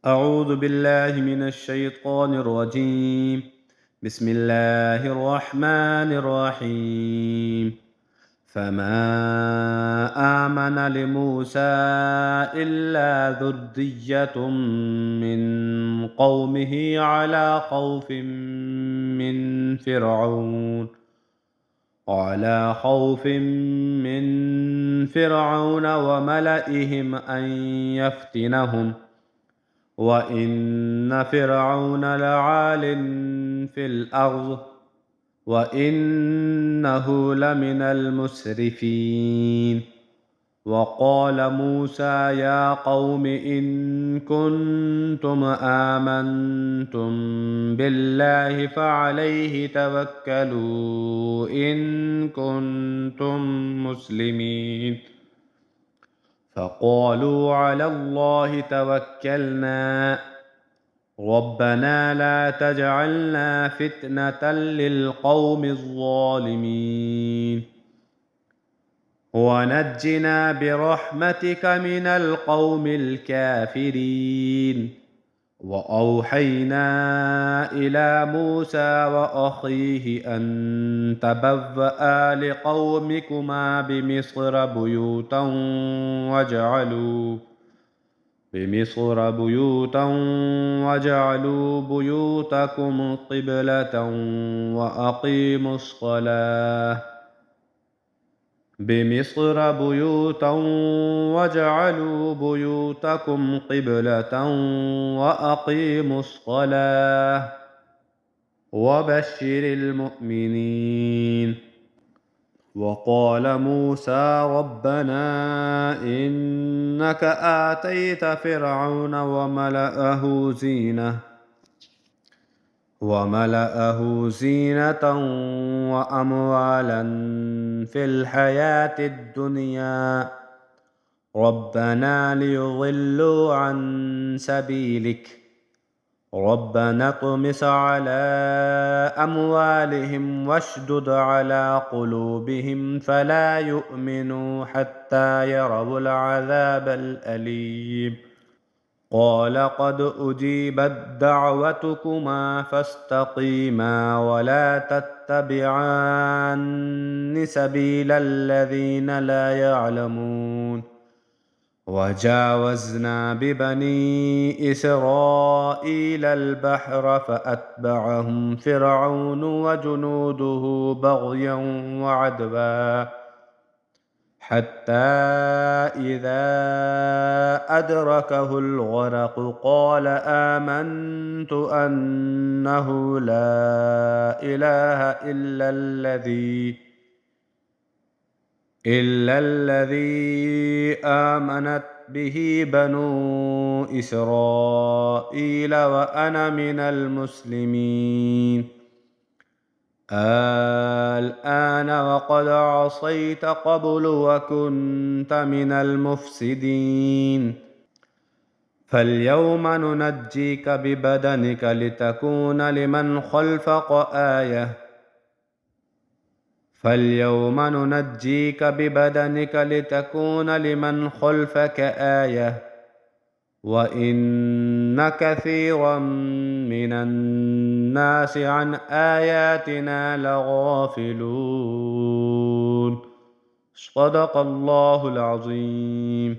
أعوذ بالله من الشيطان الرجيم. بسم الله الرحمن الرحيم. فما آمن لموسى إلا ذرية من قومه على خوف من فرعون وملئهم أن يفتنهم، وإن فرعون لعال في الأرض وإنه لمن المسرفين. وقال موسى يا قوم إن كنتم آمنتم بالله فعليه توكلوا إن كنتم مسلمين. فقالوا على الله توكلنا ربنا لا تجعلنا فتنة للقوم الظالمين ونجنا برحمتك من القوم الكافرين. وأوحينا إلى موسى وأخيه أن تبوأ لقومكما بمصر بيوتا واجعلوا بيوتكم قبلة وأقيموا الصلاة وبشر المؤمنين. وقال موسى ربنا إنك آتيت فرعون وملأه زينة وأموالا في الحياة الدنيا ربنا ليضلوا عن سبيلك ربنا اطمس على أموالهم واشدد على قلوبهم فلا يؤمنوا حتى يروا العذاب الأليم. قال قد أجيبت دعوتكما فاستقيما ولا تتبعان سبيل الذين لا يعلمون. وجاوزنا ببني إسرائيل البحر فأتبعهم فرعون وجنوده بغيا وعدوا حتى إذا أدركه الغرق قال آمنت أنه لا إله إلا الذي آمنت به بنو إسرائيل وأنا من المسلمين. الآن وقد عصيت قبل وكنت من المفسدين فاليوم ننجيك ببدنك لتكون لمن خلفك آية وإن كثيرا من الناس عن آياتنا لغافلون. صدق الله العظيم.